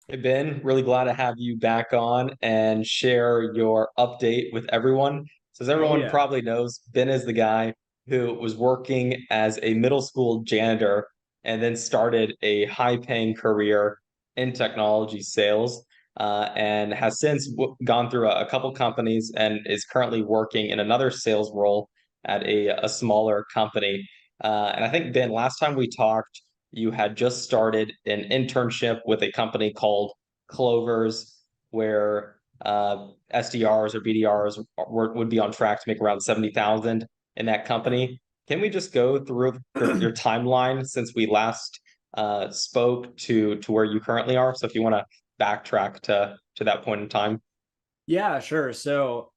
Hey Ben, really glad to have you back on and share your update with everyone. So, as Oh everyone yeah. probably knows, Ben is the guy who was working as a middle school janitor and then started a high-paying career in technology sales, and has since gone through a couple companies and is currently working in another sales role at a smaller company. And I think, Ben, last time we talked, you had just started an internship with a company called Clovers, where SDRs or BDRs would be on track to make around 70,000 in that company. Can we just go through your timeline since we last spoke to where you currently are? So if you want to backtrack to that point in time. Yeah, sure. So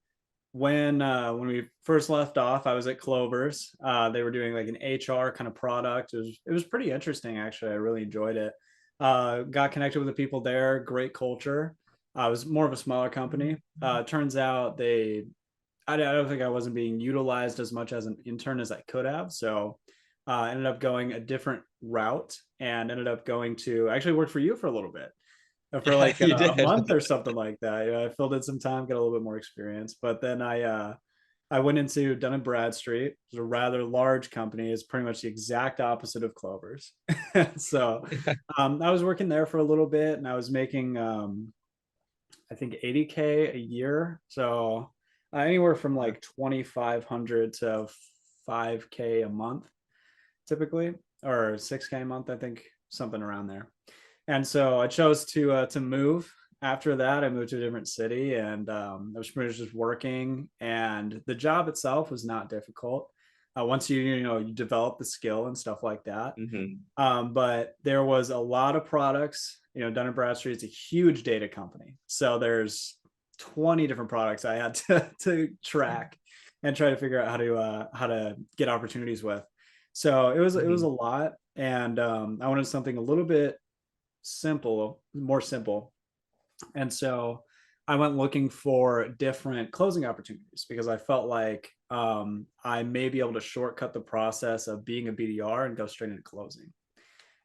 when we first left off, I was at Clover's. They were doing like an HR kind of product. It was pretty interesting actually. I really enjoyed it. Got connected with the people there. Great culture. It was more of a smaller company. Turns out I don't think I wasn't being utilized as much as an intern as I could have. So ended up going a different route and ended up going to actually work for you for a little bit for Yeah, like you a did. month or something like that. I filled in some time, got a little bit more experience, but then I went into Dun and Bradstreet. It's a rather large company. It's pretty much the exact opposite of Clover's. So I was working there for a little bit, and I was making I think 80K a year. So anywhere from like 2,500 to 5K a month typically, or 6K a month, I think, something around there. And so I chose to move. After that, I moved to a different city, and I was pretty much just working. And the job itself was not difficult once you develop the skill and stuff like that. Mhm. But there was a lot of products. Dun& Bradstreet is a huge data company, so there's 20 different products I had to track and try to figure out how to get opportunities with. So it was a Mhm. lot, and I wanted something a little bit more simple. And so I went looking for different closing opportunities because I felt like I may be able to shortcut the process of being a BDR and go straight into closing.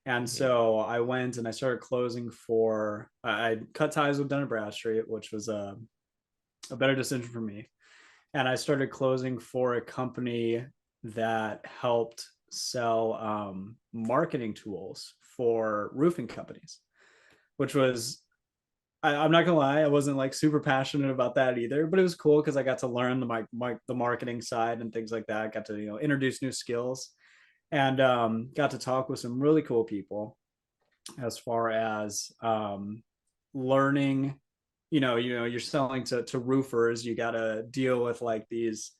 And Mhm. so I went and I started closing for, I cut ties with Dun& Bradstreet, which was a better decision for me. And I started closing for a company that helped sell marketing tools for roofing companies, which was I'm not gonna lie, I wasn't like super passionate about that either, but it was cool because I got to learn the marketing side and things like that. I got to introduce new skills and got to talk with some really cool people as far as learning. You're selling to roofers. You got to deal with like these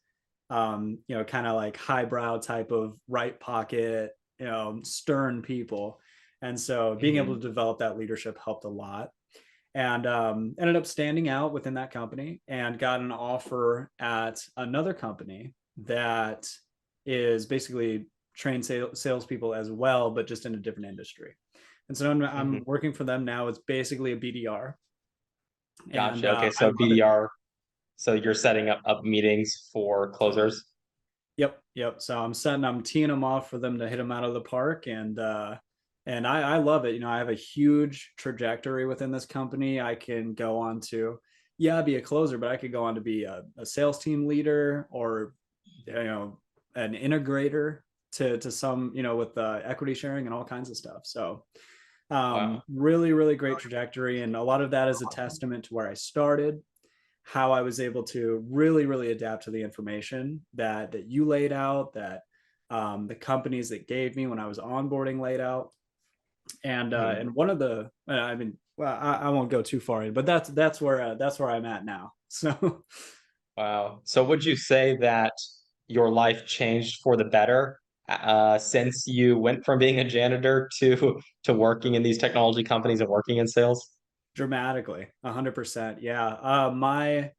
kind of like highbrow type of right pocket, stern people. And so being able to Mhm. develop that leadership helped a lot, and ended up standing out within that company and got an offer at another company that is basically trained salespeople as well, but just in a different industry. And so I'm Mhm. working for them now. It's basically a BDR, and Gotcha. Okay, I so love it. BDR. So you're setting up meetings for closers. Yep, yep. So I'm teeing them off for them to hit them out of the park, and I love it. I have a huge trajectory within this company. I can go on to, yeah, be a closer, but I could go on to be a sales team leader, or an integrator to some, with equity sharing and all kinds of stuff. So Wow. really, really great trajectory, and a lot of that is a testament to where I started, how I was able to really, really adapt to the information that you laid out, that the companies that gave me when I was onboarding laid out, Mhm. and one of the, I mean, well, I won't go too far in, but that's where I'm at now. So Wow. So would you say that your life changed for the better since you went from being a janitor to working in these technology companies and working in sales? dramatically, 100%, yeah. My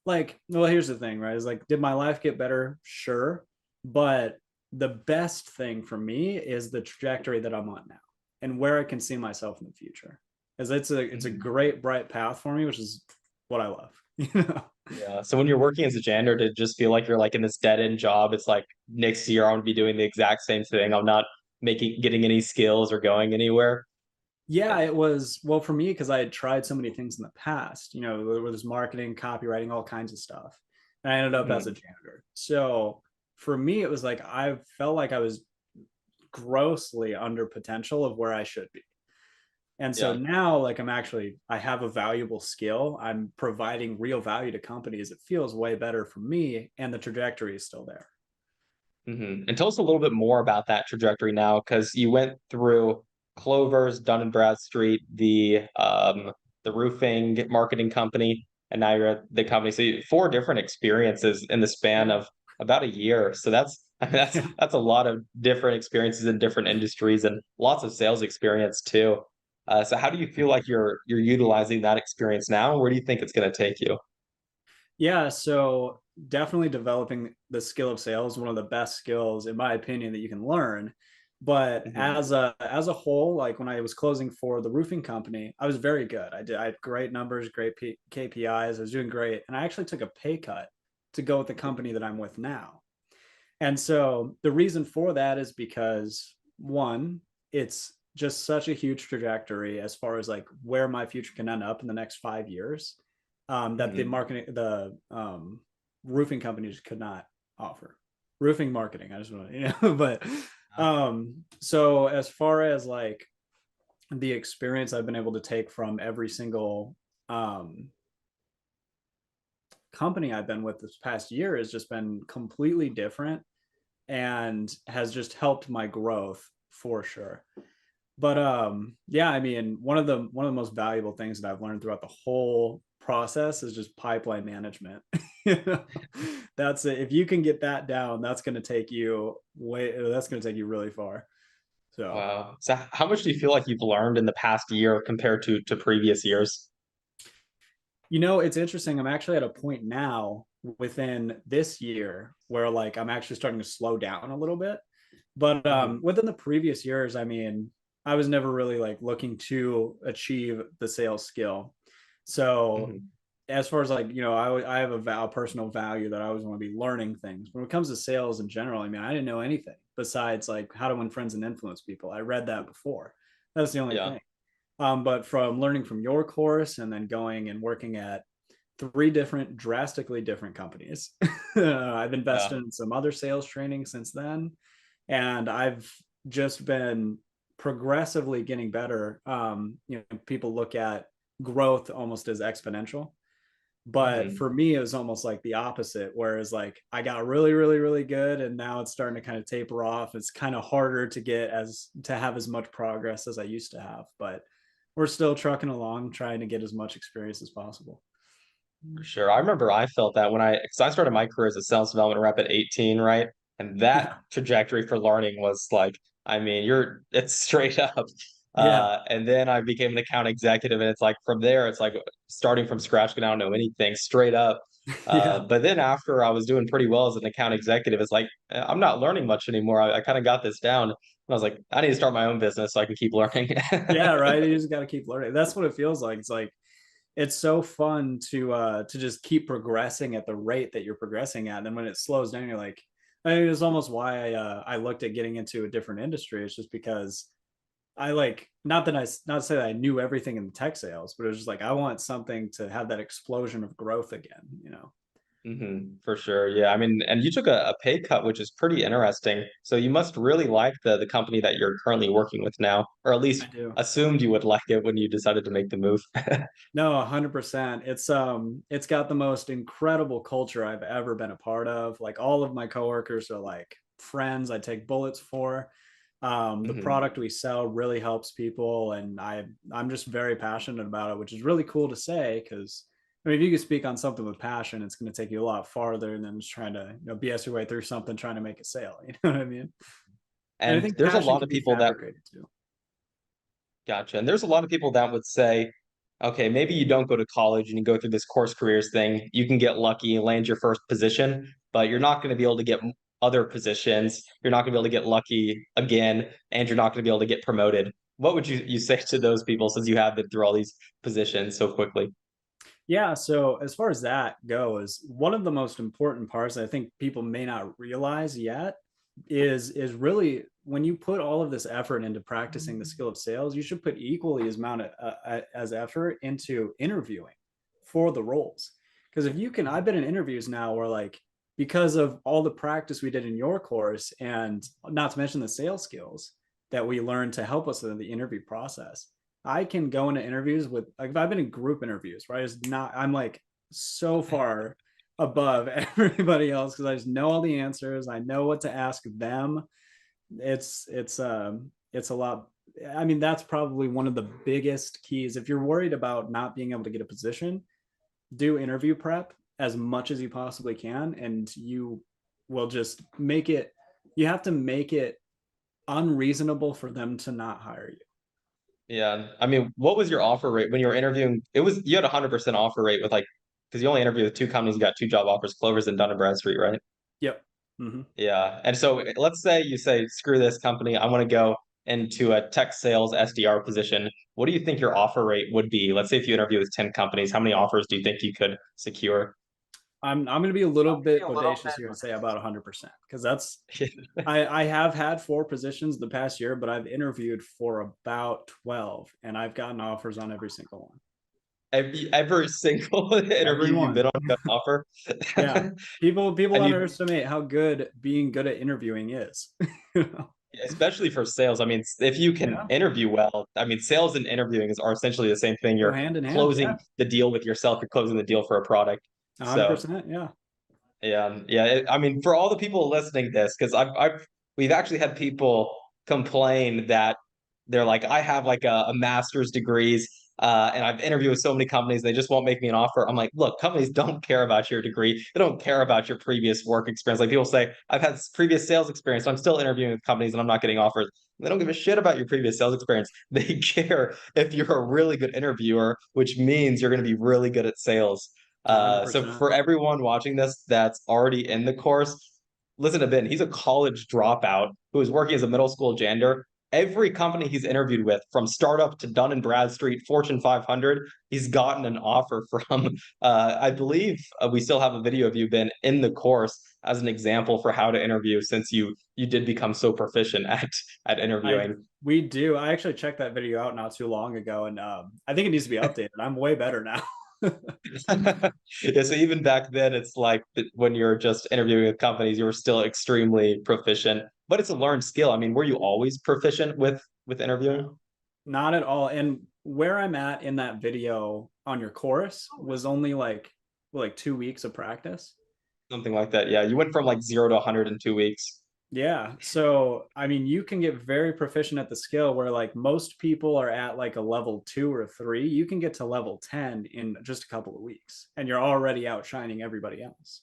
well, here's the thing, right? Is like, did my life get better? Sure, but the best thing for me is the trajectory that I'm on now and where I can see myself in the future. As it's a Mhm. great bright path for me, which is what I love. You know. Yeah. So when you're working as a janitor, to just feel like you're like in this dead end job, it's like next year I'm gonna be doing the exact same thing. I'm not getting any skills or going anywhere. Yeah, it was, well, for me, because I had tried so many things in the past, there was marketing, copywriting, all kinds of stuff. And I ended up as a Mhm. janitor. So for me, it was like I felt like I was grossly under potential of where I should be. And so Yeah. now, like, I have a valuable skill. I'm providing real value to companies. It feels way better for me, and the trajectory is still there. And tell us a little bit more about that trajectory now, because you went through Clover's, Dun and Bradstreet, the roofing marketing company, and now you're at the company. So four different experiences in the span Yeah. of about a year. So that's I mean, that's Yeah. that's a lot of different experiences in different industries and lots of sales experience too. So how do you feel like you're utilizing that experience now? Where do you think it's going to take you? Yeah, so definitely developing the skill of sales, one of the best skills in my opinion that you can learn. But Hmm. as a whole, like when I was closing for the roofing company, I was very good. I had great numbers, great KPIs. I was doing great, and I actually took a pay cut to go with the company that I'm with now. And so the reason for that is because one, it's just such a huge trajectory as far as like where my future can end up in the next 5 years, that the Hmm. marketing, the roofing companies could not offer. Roofing marketing, I just want to, but so as far as like the experience I've been able to take from every single um, company I've been with this past year has just been completely different and has just helped my growth for sure. But yeah, I mean, one of the most valuable things that I've learned throughout the whole process is just pipeline management. You know? That's it. If you can get that down, that's going to take you really far. So, Wow. So how much do you feel like you've learned in the past year compared to previous years? it's interesting. I'm actually at a point now within this year where like I'm actually starting to slow down a little bit. But Hmm. within the previous years, I mean, I was never really like looking to achieve the sales skill. So Hmm. as far as like, I have a personal value that I always want to be learning things. When it comes to sales in general, I mean, I didn't know anything besides like how to win friends and influence people. I read that before. That's the only Yeah. thing. But from learning from your course and then going and working at three different, drastically different companies, I've Yeah. invested in some other sales training since then, and I've just been progressively getting better. People look at growth almost as exponential, but Hmm. for me, it was almost like the opposite. Whereas, like, I got really, really, really good, and now it's starting to kind of taper off. It's kind of harder to have as much progress as I used to have, but we're still trucking along, trying to get as much experience as possible. For sure. I remember I felt that because I started my career as a sales development rep at 18, right? And that Yeah, trajectory for learning was like, I mean, it's straight up. yeah, And then I became an account executive, and it's like from there, it's like starting from scratch, because I don't know anything straight up. yeah, But then after I was doing pretty well as an account executive, it's like I'm not learning much anymore. I kind of got this down. And I was like, I need to start my own business so I can keep learning. yeah. Right. You just got to keep learning. That's what it feels like. It's like it's so fun to just keep progressing at the rate that you're progressing at. And then when it slows down, you're like, I mean, it's almost why I looked at getting into a different industry. It's just because I like not to say that I knew everything in tech sales, but it was just like I want something to have that explosion of growth again. For sure. Yeah. I mean, and you took a pay cut, which is pretty interesting. So you must really like the company that you're currently working with now, or at I least do. assumed you would like it when you decided to make the move. No, 100%. It's got the most incredible culture I've ever been a part of. Like all of my coworkers are like friends I take bullets for. The Hmm. product we sell really helps people, and I'm just very passionate about it, which is really cool to say because I mean, if you can speak on something with passion, it's going to take you a lot farther than just trying to BS your way through something trying to make a sale. You know what I mean? And I And think there's a passion lot can of be people that fabricated too. Gotcha. And there's a lot of people that would say, okay, maybe you don't go to college and you go through this course careers thing. You can get lucky and land your first position, but you're not going to be able to get other positions. You're not going to be able to get lucky again, and you're not going to be able to get promoted. What would you say to those people since you have been through all these positions so quickly? Yeah, so as far as that goes, one of the most important parts I think people may not realize yet is really when you put all of this effort into practicing the skill of sales, you should put equally as effort into interviewing for the roles. Because if you can, I've been in interviews now where like because of all the practice we did in your course, and not to mention the sales skills that we learned to help us in the interview process, I can go into interviews with like if I've been in group interviews, right? It's not I'm like so far above everybody else because I just know all the answers. I know what to ask them. It's a lot. I mean, that's probably one of the biggest keys. If you're worried about not being able to get a position, do interview prep as much as you possibly can, and you will just make it. You have to make it unreasonable for them to not hire you. Yeah. I mean, what was your offer rate when you were interviewing? It was you had 100% offer rate with like because you only interviewed with two companies, you got two job offers, Clovers and Dun and Bradstreet, right? Yep. Mm-hmm. Yeah. And so let's say you say, screw this company, I want to go into a tech sales SDR position. What do you think your offer rate would be? Let's say if you interview with 10 companies, how many offers do you think you could secure? I'm going to be a little bit bodacious here and say about 100% because that's I have had 4 positions the past year, but I've interviewed for about 12 and I've gotten offers on every single one. Every single interview you've Everyone. been on, you got an offer. Yeah. People And you, underestimate how good being good at interviewing is. especially for sales. I mean, if you can Yeah. interview well, I mean, sales and interviewing are essentially the same thing. Go You're hand in hand. Yeah. closing the deal with yourself, you're closing the deal for a product. So 100%. Yeah. yeah, yeah. I mean, for all the people listening to this, because we've actually had people complain that they're like, I have like a master's degrees, and I've interviewed with so many companies, they just won't make me an offer. I'm like, look, companies don't care about your degree. They don't care about your previous work experience. Like people say, I've had previous sales experience, so I'm still interviewing with companies and I'm not getting offers. They don't give a shit about your previous sales experience. They care if you're a really good interviewer, which means you're going to be really good at sales. So 100%. for everyone watching this that's already in the course, listen to Ben. He's a college dropout who is working as a middle school janitor. Every company he's interviewed with, from startup to Dun and Bradstreet, Fortune 500, he's gotten an offer from. I believe we still have a video of you, Ben, in the course as an example for how to interview, since you did become so proficient at I interviewing. we do. I actually checked that video out not too long ago, and I think it needs to be updated. I'm way better now. Yeah, so even back then, it's like when you're just interviewing with companies, you were still extremely proficient, but it's a learned skill. I mean, were you always proficient with interviewing? Not at all. And where I'm at in that video on your course was only like 2 weeks of practice. Something like that. Yeah, you went from like 0 to 100 in 2 weeks. Yeah. So, I mean, you can get very proficient at the skill where like most people are at like a level 2 or 3. You can get to level 10 in just a couple of weeks and you're already outshining everybody else.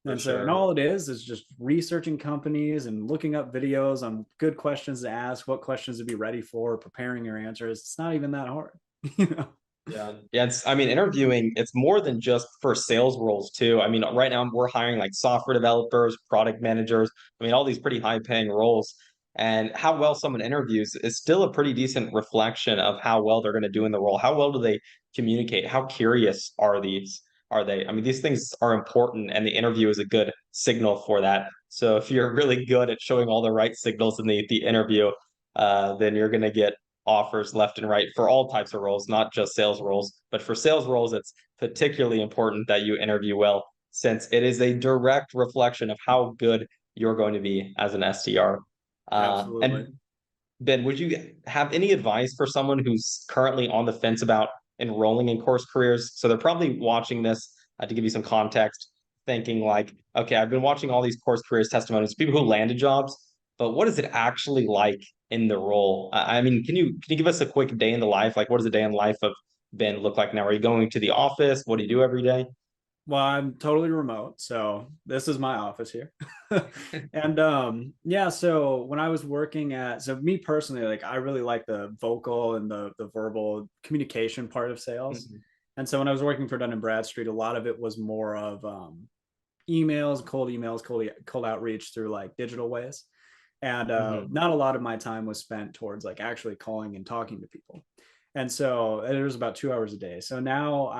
For And so, and sure. all it is just researching companies and looking up videos on good questions to ask, what questions to be ready for, preparing your answers. It's not even that hard, you know? Yeah. Yeah. I mean, interviewing, it's more than just for sales roles too. I mean, right now we're hiring like software developers, product managers. I mean, all these pretty high paying roles. And how well someone interviews is still a pretty decent reflection of how well they're going to do in the role. How well do they communicate? How curious are they? I mean, these things are important and the interview is a good signal for that. So if you're really good at showing all the right signals in the interview, then you're going to get offers left and right for all types of roles, not just sales roles. But for sales roles, it's particularly important that you interview well, since it is a direct reflection of how good you're going to be as an SDR. Absolutely. And Ben, would you have any advice for someone who's currently on the fence about enrolling in course careers? So they're probably watching this to give you some context, thinking like, okay, I've been watching all these course careers testimonies, people who landed jobs, but what is it actually like in the role? I mean, can you give us a quick day in the life? Like, what does a day in life of Ben look like now? Are you going to the office? What do you do every day? Well, I'm totally remote, so this is my office here. And yeah, so when I was working at so me personally, like I really like the vocal and the verbal communication part of sales. Mhm. And so when I was working for Dun and Bradstreet, a lot of it was more of emails, cold outreach through like digital ways. And Mhm. not a lot of my time was spent towards like actually calling and talking to people. And so it was about 2 hours a day. So now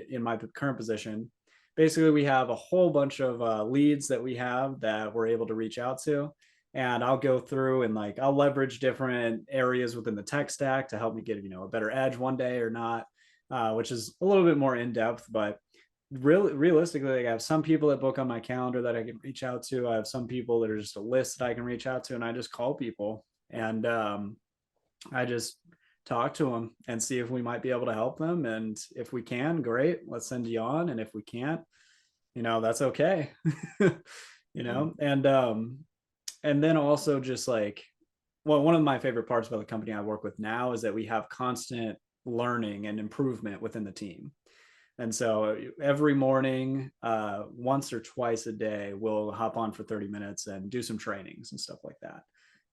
in my current position, basically we have a whole bunch of leads that we have that we're able to reach out to. and I'll go through and like I'll leverage different areas within the tech stack to help me get a better edge one day or not, which is a little bit more in depth. But realistically, like, I have some people that book on my calendar that I can reach out to. I have some people that are just a list that I can reach out to, and I just call people and I just talk to them and see if we might be able to help them. And if we can, great, let's send you on. And if we can't, that's okay. Mhm. And then also just like, well, one of my favorite parts about the company I work with now is that we have constant learning and improvement within the team. And so every morning, once or twice a day, we'll hop on for 30 minutes and do some trainings and stuff like that.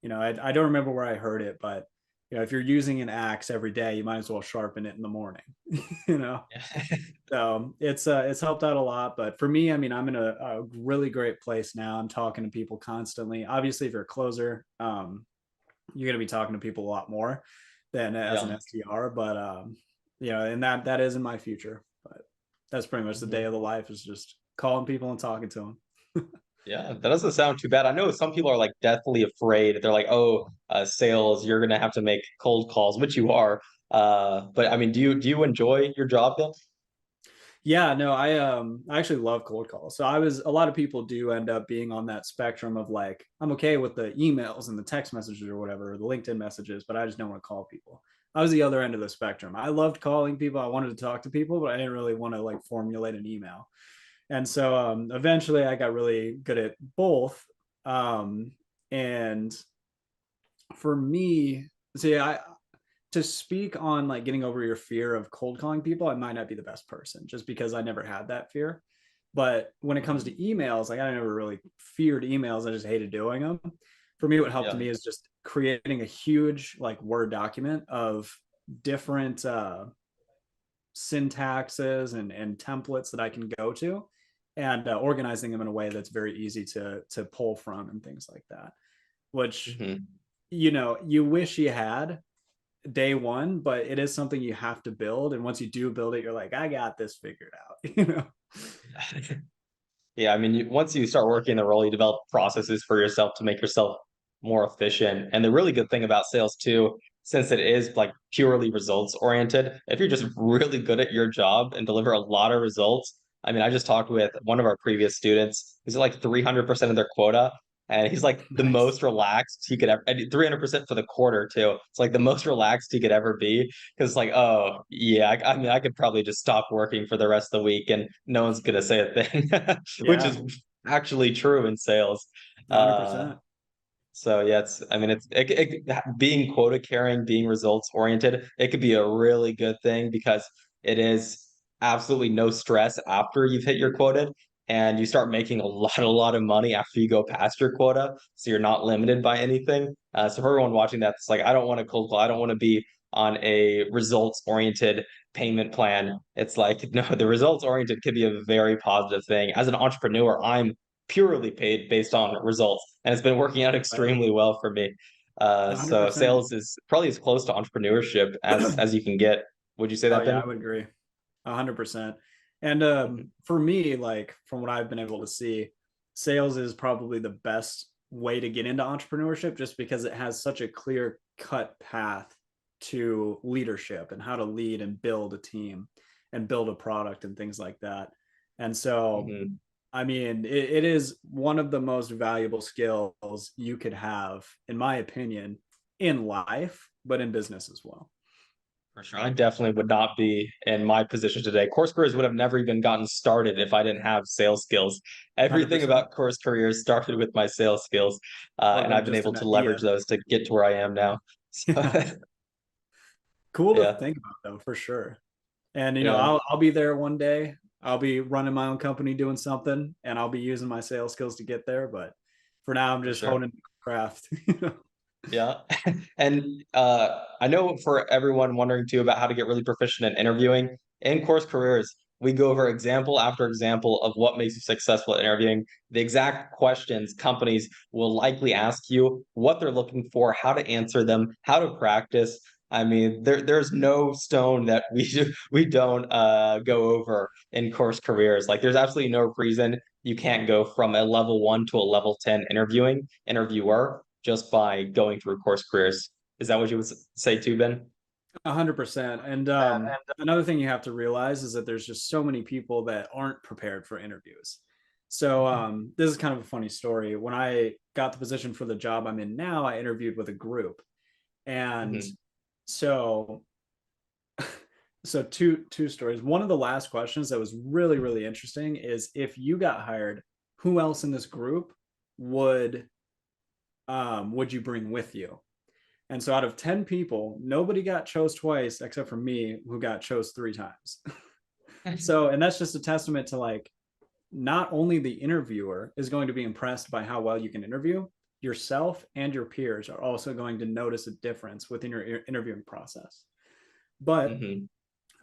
I don't remember where I heard it, but if you're using an axe every day, you might as well sharpen it in the morning. you know, Yeah. so it's helped out a lot. But for me, I mean, I'm in a really great place now. I'm talking to people constantly. Obviously, if you're a closer, you're going to be talking to people a lot more than as an Yeah. SDR. But and that is in my future. But that's pretty much the day Mhm. of the life is just calling people and talking to them. Yeah, that doesn't sound too bad. I know some people are like deathly afraid. They're like, "Oh, sales, you're gonna have to make cold calls," which you are. But I mean, do you enjoy your job then? Yeah, no, I actually love cold calls. So a lot of people do end up being on that spectrum of like, I'm okay with the emails and the text messages or whatever, or the LinkedIn messages, but I just don't want to call people. I was the other end of the spectrum. I loved calling people. I wanted to talk to people, but I didn't really want to like formulate an email. And so eventually I got really good at both. And for me, see, I to speak on like getting over your fear of cold calling people, I might not be the best person just because I never had that fear. But when it comes to Mhm. emails, like I never really feared emails. I just hated doing them. For me, what helped Yeah. me is just creating a huge like Word document of different syntaxes and templates that I can go to, and organizing them in a way that's very easy to pull from and things like that. Which Mhm. you wish you had day one, but it is something you have to build. And once you do build it, you're like, I got this figured out. Yeah, I mean, once you start working the role, you develop processes for yourself to make yourself more efficient. And the really good thing about sales too, since it is like purely results oriented, if you're just really good at your job and deliver a lot of results, I mean, I just talked with one of our previous students. He's at like 300% of their quota, and he's like the Nice. most relaxed he could ever. And 300% for the quarter too. It's like the most relaxed he could ever be because like, oh yeah, I mean, I could probably just stop working for the rest of the week and no one's gonna say a thing, which Yeah, is actually true in sales. Uh, 100%. so yeah, I mean, being quota carrying, being results oriented, it could be a really good thing because it is absolutely no stress after you've hit your quota, and you start making a lot of money after you go past your quota. So you're not limited by anything. So for everyone watching that, it's like I don't want to cold call. I don't want to be on a results oriented payment plan. It's like no, the results oriented could be a very positive thing. As an entrepreneur, I'm purely paid based on results, and it's been working out Right. extremely well for me. So 100%. sales is probably as close to entrepreneurship as you can get. Would you say Oh that, yeah, Ben? I would agree. 100%. And Mhm. for me, like from what I've been able to see, sales is probably the best way to get into entrepreneurship just because it has such a clear cut path to leadership and how to lead and build a team and build a product and things like that. And so, Mhm. I mean, it is one of the most valuable skills you could have, in my opinion, in life, but in business as well. For sure. I definitely would not be in my position today. Course careers would have never even gotten started if I didn't have sales skills. Everything 100%. about course careers started with my sales skills, Or and like I've been just able an to leverage idea. those to get to where I am now. So, Yeah. Cool to yeah, think about though, for sure. And yeah, I'll be there one day. I'll be running my own company doing something and I'll be using my sales skills to get there. But for now I'm for just sure. honing the craft. Yeah. And I know for everyone wondering too about how to get really proficient in interviewing, in course careers, we go over example after example of what makes you successful at interviewing, the exact questions companies will likely ask you, what they're looking for, how to answer them, how to practice. I mean, there's no stone that we don't go over in course careers. Like there's absolutely no reason you can't go from a level 1 to a level 10 interviewer just by going through course careers. Is that what you would say too, Ben? 100%. And another thing you have to realize is that there's just so many people that aren't prepared for interviews. So this is kind of a funny story. When I got the position for the job I'm in now, I interviewed with a group, and Mhm. so so two stories. One of the last questions that was really interesting is, if you got hired, who else in this group would would you bring with you? And so out of 10 people, nobody got chose twice except for me, who got chose 3 times. So, and that's just a testament to, like, not only the interviewer is going to be impressed by how well you can interview, yourself and your peers are also going to notice a difference within your interviewing process. But Mhm.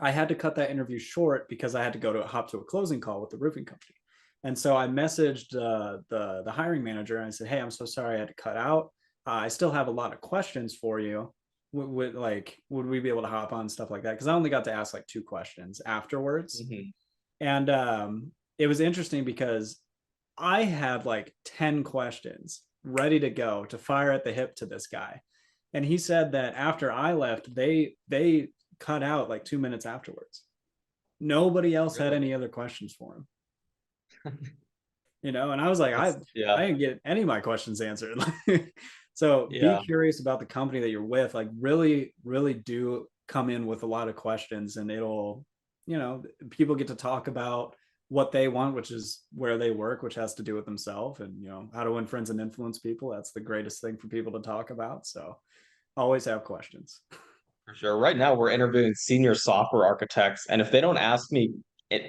I had to cut that interview short because I had to go to hop to a closing call with the roofing company. And so I messaged the hiring manager and I said, "Hey, I'm so sorry I had to cut out. I still have a lot of questions for you. Would we be able to hop on stuff like that?" Because I only got to ask like 2 questions afterwards. Mhm. And it was interesting because I had like 10 questions ready to go to fire at the hip to this guy. And he said that after I left, they cut out like 2 minutes afterwards. Nobody else had Really? any other questions for him. And I was like, I That's yeah. I didn't get any of my questions answered. So be Yeah, curious about the company that you're with. Like, really do come in with a lot of questions, and it'll, people get to talk about what they want, which is where they work, which has to do with themselves, and how to win friends and influence people. That's the greatest thing for people to talk about. So always have questions. for sure. Right now, we're interviewing senior software architects, and if they don't ask me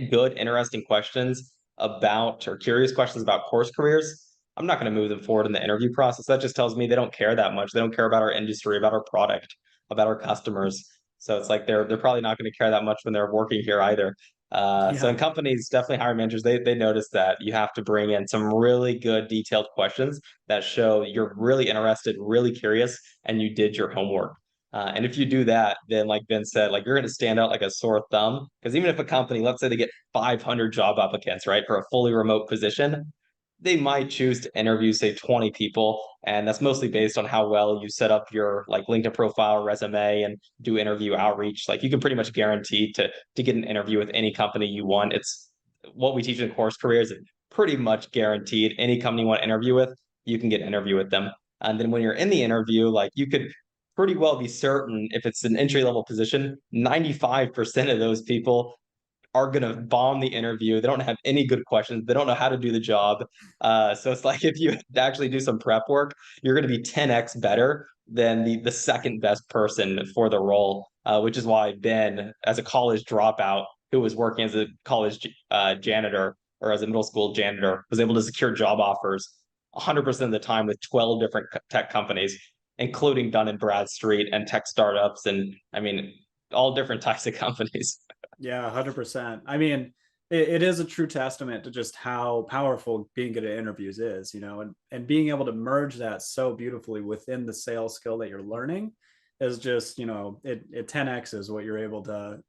good, interesting questions about or curious questions about course careers, I'm not going to move them forward in the interview process. That just tells me they don't care that much. They don't care about our industry, about our product, about our customers. So it's like they're probably not going to care that much when they're working here either. So Yeah. in companies, definitely hiring managers, they notice that you have to bring in some really good detailed questions that show you're really interested, really curious, and you did your homework. And if you do that, then like Ben said, like you're going to stand out like a sore thumb. Because even if a company, let's say they get 500 job applicants, right, for a fully remote position, they might choose to interview, say, 20 people. And that's mostly based on how well you set up your like LinkedIn profile, resume, and do interview outreach. Like you can pretty much guarantee to get an interview with any company you want. It's what we teach in course careers. It's pretty much guaranteed. Any company you want to interview with, you can get an interview with them. And then when you're in the interview, like you could pretty well be certain if it's an entry level position, 95% of those people are going to bomb the interview. They don't have any good questions. They don't know how to do the job. So it's like if you actually do some prep work, you're going to be 10x better than the second best person for the role, which is why Ben, as a college dropout who was working as a college janitor or as a middle school janitor, was able to secure job offers 100% of the time with 12 different tech companies, including Dun and Bradstreet and tech startups. And I mean, all different types of companies. Yeah, 100%. I mean, it is a true testament to just how powerful being good at interviews is, and being able to merge that so beautifully within the sales skill that you're learning is just, it 10x is what you're able to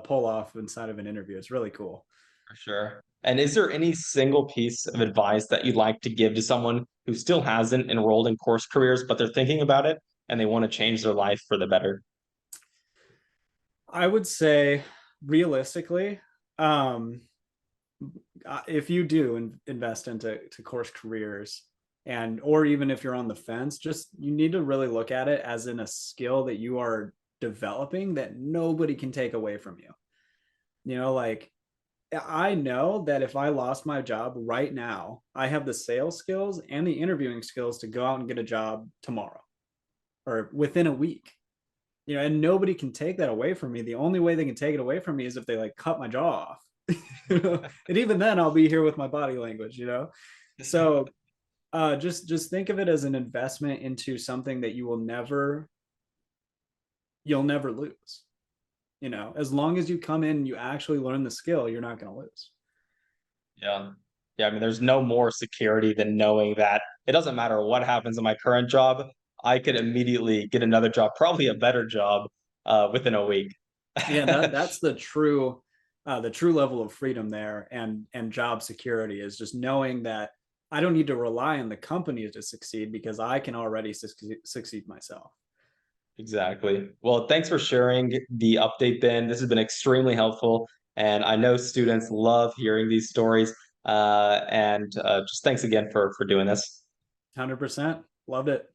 pull off inside of an interview. It's really cool. For sure. And is there any single piece of advice that you'd like to give to someone who still hasn't enrolled in course careers, but they're thinking about it and they want to change their life for the better? I would say, realistically, um, if you do invest into course careers, and or even if you're on the fence, just you need to really look at it as in a skill that you are developing that nobody can take away from you. Like, I know that if I lost my job right now, I have the sales skills and the interviewing skills to go out and get a job tomorrow or within a week. And nobody can take that away from me. The only way they can take it away from me is if they like cut my jaw off. And even then I'll be here with my body language. So just think of it as an investment into something that you'll never lose. As long as you come in and you actually learn the skill, you're not going to lose. Yeah. Yeah. I mean, there's no more security than knowing that it doesn't matter what happens in my current job. I could immediately get another job, probably a better job, within a week. Yeah, that's the true the true level of freedom there and job security is just knowing that I don't need to rely on the company to succeed because I can already succeed myself. Exactly. Well, thanks for sharing the update, Ben. This has been extremely helpful, and I know students love hearing these stories. And just thanks again for doing this. 100%. Loved it.